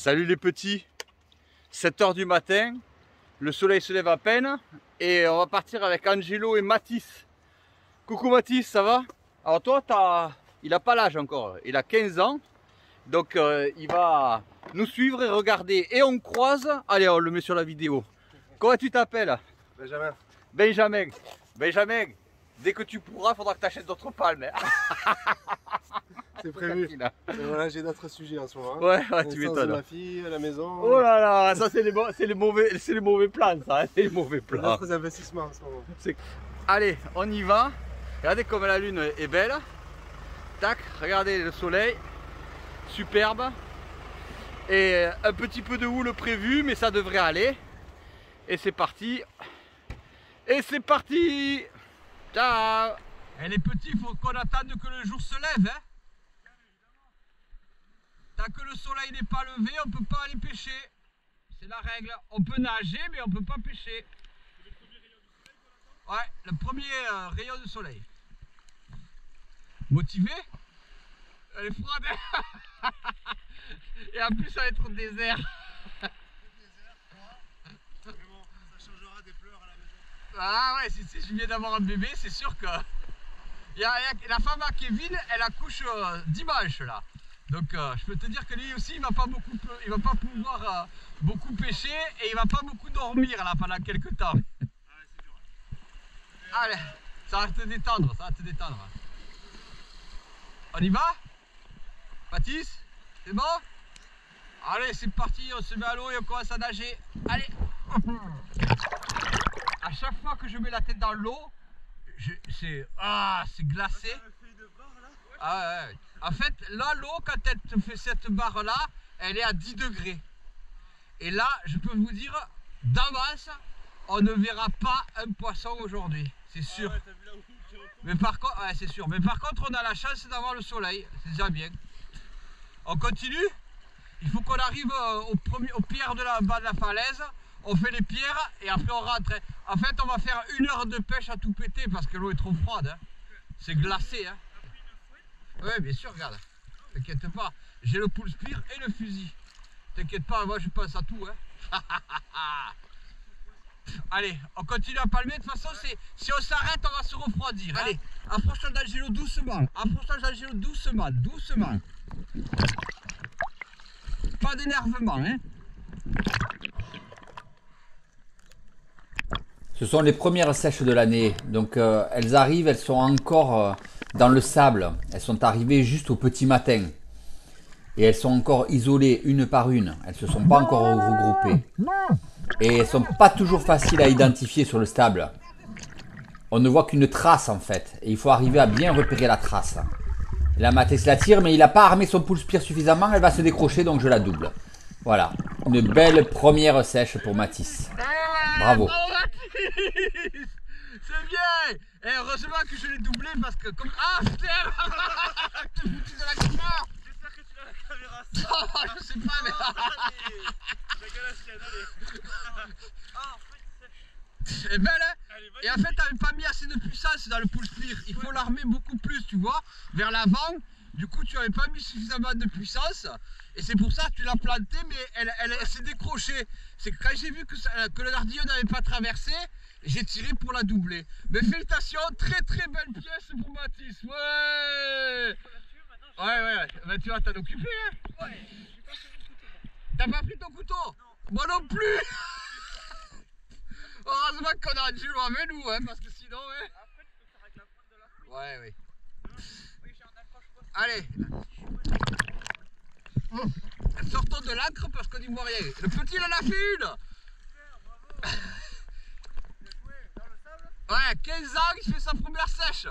Salut les petits, 7 h du matin, le soleil se lève à peine et on va partir avec Angelo et Mathis. Coucou Mathis, ça va? Alors toi, il n'a pas l'âge encore, il a 15 ans, donc il va nous suivre et regarder. Et on croise, allez on le met sur la vidéo. Comment tu t'appelles? Benjamin. Benjamin. Benjamin, dès que tu pourras, il faudra que tu achètes d'autres palmes. C'est prévu. Et voilà, j'ai d'autres sujets en ce moment. Ouais, tu m'étonnes. Ma fille, à la maison. Oh là là, ça c'est les mauvais plans, ça, c'est les mauvais plans. D'autres investissements en ce moment. Allez, on y va. Regardez comme la lune est belle. Tac, regardez le soleil, superbe. Et un petit peu de houle prévu, mais ça devrait aller. Et c'est parti. Et c'est parti. Ciao. Et les petits, il faut qu'on attende que le jour se lève, hein. Tant que le soleil n'est pas levé, on ne peut pas aller pêcher. C'est la règle. On peut nager, mais on ne peut pas pêcher. Ouais, le premier rayon de soleil. Motivé? Elle est froide, hein. Et en plus, ça va être au désert. Mais bon, ça changera des pleurs à la maison. Ah ouais, si je viens d'avoir un bébé, c'est sûr que... la femme à Kevin, elle accouche dimanche, là. Donc je peux te dire que lui aussi il va pas pouvoir beaucoup pêcher et il va pas beaucoup dormir là pendant quelques temps. Ah ouais, c'est dur. Allez, ça va te détendre, On y va? Mathis? C'est bon? Allez, c'est parti, on se met à l'eau et on commence à nager. Allez. À chaque fois que je mets la tête dans l'eau, c'est glacé. Ah ouais. En fait, là, l'eau, quand elle te fait cette barre-là, elle est à 10 degrés. Et là, je peux vous dire, d'avance, on ne verra pas un poisson aujourd'hui. C'est sûr. Ah ouais, t'as vu la houle qui reprend. Mais par contre, ouais, c'est sûr. Mais par contre, on a la chance d'avoir le soleil. C'est déjà bien. On continue. Il faut qu'on arrive aux pierres de bas de la falaise. On fait les pierres et après on rentre. En fait, on va faire 1 heure de pêche à tout péter parce que l'eau est trop froide. Hein. C'est glacé. Hein. Ouais, bien sûr, regarde. T'inquiète pas. J'ai le pull spear et le fusil. T'inquiète pas, moi je pense à tout. Hein. Allez, on continue à palmer. De toute façon, si on s'arrête, on va se refroidir. Allez, approche-toi d'Angelo doucement. Approche-toi d'Angelo doucement. Doucement. Pas d'énervement. Hein. Ce sont les premières sèches de l'année. Donc elles arrivent, elles sont encore... dans le sable, elles sont arrivées juste au petit matin et elles sont encore isolées une par une, elles ne se sont pas encore regroupées et elles ne sont pas toujours faciles à identifier sur le sable. On ne voit qu'une trace en fait et il faut arriver à bien repérer la trace. Et là Mathis la tire mais il n'a pas armé son pull spear suffisamment, elle va se décrocher donc je la double. Voilà, une belle première sèche pour Mathis. Bravo. C'est bien. Et heureusement que je l'ai doublé parce que comme... Ah putain. T'es foutu de la caméra. J'espère que tu as la caméra ça. Je sais pas mais... Allez. Chacun la sienne, allez. Ah, en fait, c'est belle hein. Allez, et en fait t'avais pas mis assez de puissance dans le pull spear. Il faut l'armer beaucoup plus, tu vois, vers l'avant. Du coup tu avais pas mis suffisamment de puissance. Et c'est pour ça que tu l'as plantée mais elle s'est décrochée. C'est que quand j'ai vu que le gardillon n'avait pas traversé, j'ai tiré pour la doubler. Mais félicitations, très belle pièce pour Mathis. Ouais. Ouais. Bah, tu vas t'en occuper hein. Ouais. T'as pas pris ton couteau? Non. Moi non plus. Heureusement qu'on a Angelo avec nous hein, parce que sinon ouais. Après tu peux faire avec la pointe de la fouille. Ouais. Oui, j'ai un accroche pas. Allez. Sortons de l'ancre parce qu'on n'y voit rien. Le petit il en a fait une. Super, bravo. Ouais, 15 ans, il fait sa première sèche.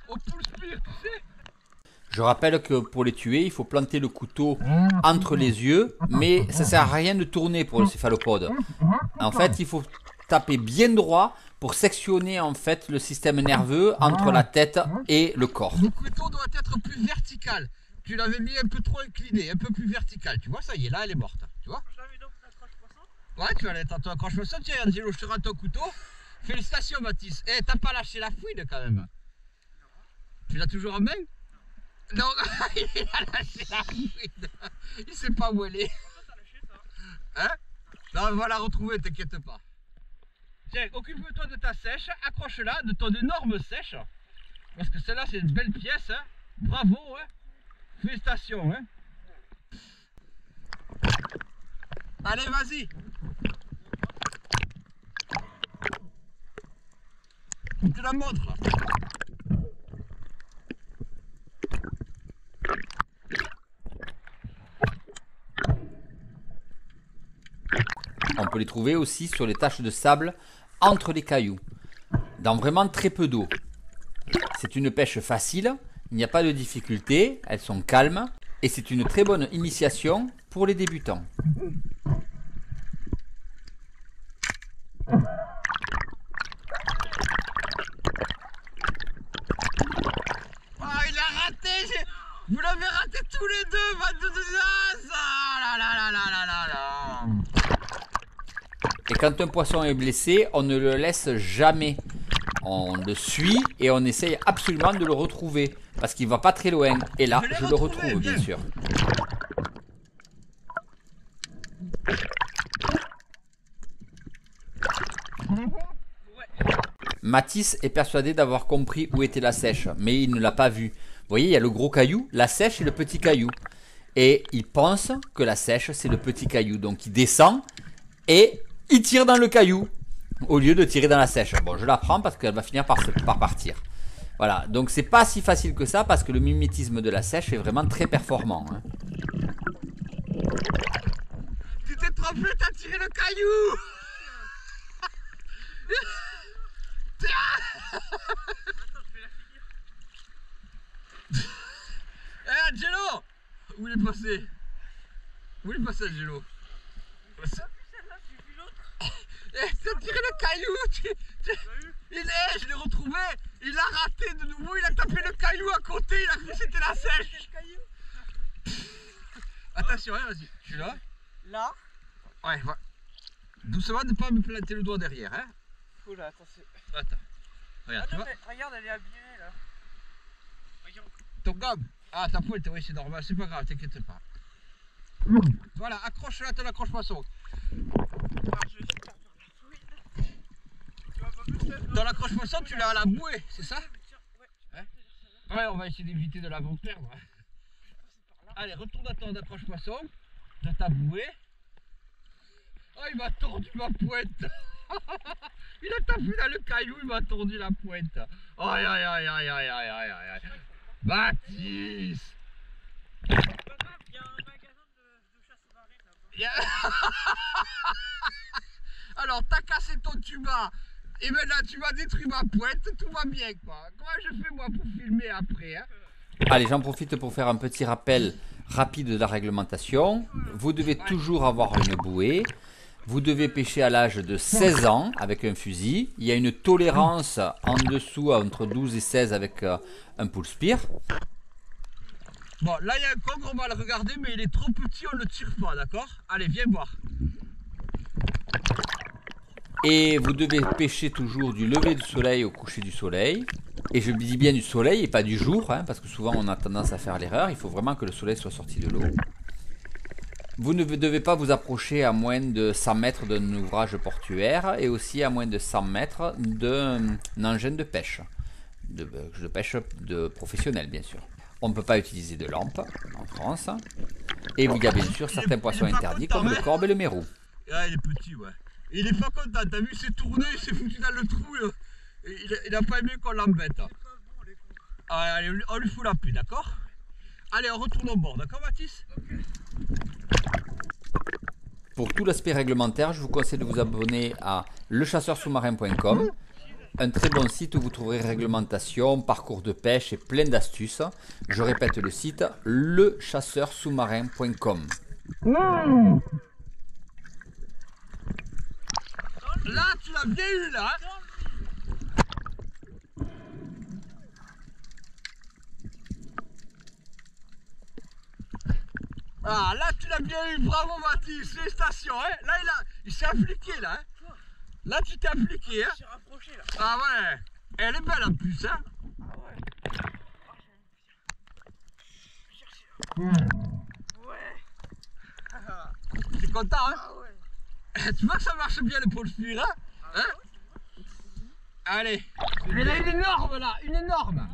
Au pull spear, tu sais. Je rappelle que pour les tuer, il faut planter le couteau entre les yeux, mais ça sert à rien de tourner pour le céphalopode. En fait, il faut taper bien droit pour sectionner en fait le système nerveux entre la tête et le corps. Le couteau doit être plus vertical. Tu l'avais mis un peu trop incliné, un peu plus vertical. Tu vois, ça y est, là, elle est morte. Tu vois? Je l'avais donc accroche poisson. Ouais, tu vas aller ton accroche poisson. Tiens, Angelo, je te rends ton couteau. Félicitations, Mathis. Eh, t'as pas lâché la fouine quand même. Non. Tu l'as toujours en main? Non, il a lâché la fouine. Il sait pas où elle est. Hein? Non, on va la retrouver, t'inquiète pas. Tiens, occupe-toi de ta sèche, accroche-la, de ton énorme sèche. Parce que celle-là, c'est une belle pièce, hein. Bravo, hein. Félicitations, hein. Allez, vas-y. Je te la montre, là. On peut les trouver aussi sur les taches de sable entre les cailloux, dans vraiment très peu d'eau. C'est une pêche facile, il n'y a pas de difficulté, elles sont calmes et c'est une très bonne initiation pour les débutants. Ah, il a raté. Vous l'avez raté tous les deux, Et quand un poisson est blessé, on ne le laisse jamais. On le suit et on essaye absolument de le retrouver. Parce qu'il va pas très loin. Et là, je le retrouve, bien sûr. Mathis est persuadé d'avoir compris où était la sèche, mais il ne l'a pas vue. Vous voyez, il y a le gros caillou, la sèche et le petit caillou. Et il pense que la sèche, c'est le petit caillou. Donc il descend et il tire dans le caillou au lieu de tirer dans la sèche. Bon, je la prends parce qu'elle va finir par partir. Voilà, donc c'est pas si facile que ça parce que le mimétisme de la sèche est vraiment très performant. Hein. Tu t'es trompé, t'as tiré le caillou. Eh, Angelo! Où il est passé? Où il est passé, Angelo? Eh, t'as tiré le caillou! Il est, je l'ai retrouvé! Il a raté de nouveau, il a tapé le caillou à côté, il a cru que c'était la sèche! Attention, hein, vas-y, je suis là. Là? Ouais, voilà. Doucement, ne pas me planter le doigt derrière, hein? Oula, attention. Attends. Regarde, Ah tu non, vois? mais regarde, elle est abîmée là. Regarde. Ton gomme. Ah, ta pointe, oui, c'est normal, c'est pas grave, t'inquiète pas. Voilà, accroche-la, ton accroche-poisson. Alors, je vais faire la fouine. Tu vas pas plus faire. Ton accroche-poisson, tu l'as à la bouée, c'est ça? Ouais. Ouais, on va essayer d'éviter de la perdre. Allez, retourne à ton accroche-poisson, dans ta bouée. Oh, il m'a tordu ma pointe. Il a tapé dans le caillou, il m'a tordu la pointe. Aïe, aïe, aïe, aïe, aïe, aïe, aïe, aïe. Baptiste. C'est pas grave, il y a un magasin de chasse sous-marine là-bas. Alors, t'as cassé ton tuba. Et maintenant, tu m'as détruit ma pointe, tout va bien, quoi. Comment je fais, moi, pour filmer après, hein? Allez, j'en profite pour faire un petit rappel rapide de la réglementation. Vous devez toujours avoir une bouée. Vous devez pêcher à l'âge de 16 ans avec un fusil. Il y a une tolérance en dessous entre 12 et 16 avec un pull spear. Bon, là, il y a un congre, on va le regarder, mais il est trop petit, on ne le tire pas, d'accord? Allez, viens voir. Et vous devez pêcher toujours du lever du soleil au coucher du soleil. Et je dis bien du soleil et pas du jour, hein, parce que souvent on a tendance à faire l'erreur. Il faut vraiment que le soleil soit sorti de l'eau. Vous ne devez pas vous approcher à moins de 100 mètres d'un ouvrage portuaire et aussi à moins de 100 mètres d'un engin de pêche. De pêche professionnel, bien sûr. On ne peut pas utiliser de lampe en France. Et il y a bien sûr certains poissons interdits comme le corbe et le mérou. Ah, il est petit, ouais. Il est pas content, t'as vu, il s'est tourné, il s'est foutu dans le trou. Là. Il a pas aimé qu'on l'embête. Ah, allez, on lui fout la paix, d'accord? Allez, on retourne au bord, d'accord, Mathis? Pour tout l'aspect réglementaire, je vous conseille de vous abonner à lechasseursous-marin.com, un très bon site où vous trouverez réglementation, parcours de pêche et plein d'astuces. Je répète le site lechasseursous-marin.com. Là, tu l'as bien eu, là. Hein? Ah, là, tu l'as bien eu, bravo Mathis, félicitations, hein. Là, il s'est appliqué, là. Hein. Là, tu t'es appliqué, hein. Je suis rapproché là. Ah ouais, elle est belle en plus, hein. Ah ouais. Ouais. T'es content, hein? Ah ouais. Tu vois que ça marche bien le pôle cuir, hein? Hein? Allez. Il y en a une énorme là, une énorme.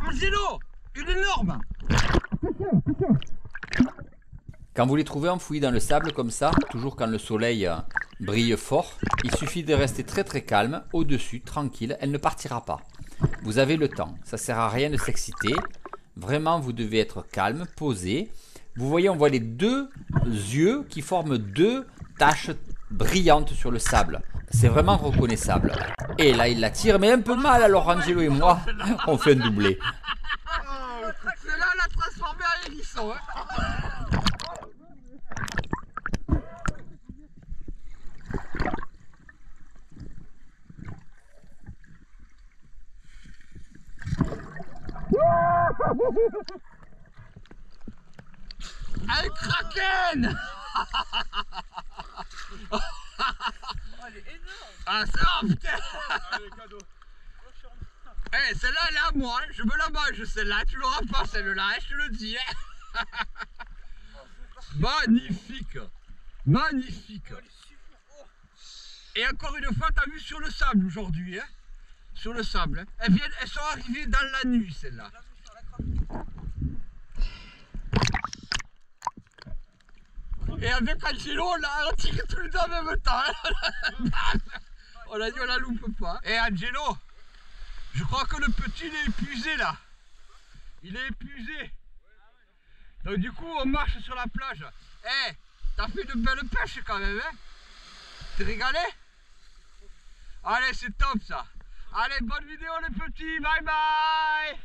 Angelo, une énorme. Quand vous les trouvez enfouis dans le sable comme ça, toujours quand le soleil brille fort, il suffit de rester très très calme, au-dessus, tranquille, elle ne partira pas. Vous avez le temps, ça sert à rien de s'exciter. Vraiment, vous devez être calme, posé. Vous voyez, on voit les deux yeux qui forment deux taches brillantes sur le sable. C'est vraiment reconnaissable. Et là, il la tire, mais un peu mal, alors Angelo et moi, on fait un doublé. Celle-là, elle a transformé en hérisson, hein? Un kraken! Oh, elle est énorme. Ah ça, putain! Allez, cadeau. Oh, je suis en- Eh, celle-là, elle est à moi, hein. Je me la mange, celle-là. Tu l'auras pas, celle-là, hein, je te le dis. Hein. Magnifique! Magnifique! Elle est super. Oh. Et encore une fois, t'as vu sur le sable aujourd'hui, hein? Sur le sable. Hein. Elles sont arrivées dans la nuit, celles-là. Là, je suis à la craque. Et avec Angelo, là, on tire tout le temps en même temps. Hein. On a dit, on la loupe pas. Et Angelo, je crois que le petit, il est épuisé, là. Il est épuisé. Donc du coup, on marche sur la plage. Eh, t'as fait de belles pêches quand même, hein? T'es régalé? Allez, c'est top, ça. Allez, bonne vidéo, les petits. Bye bye.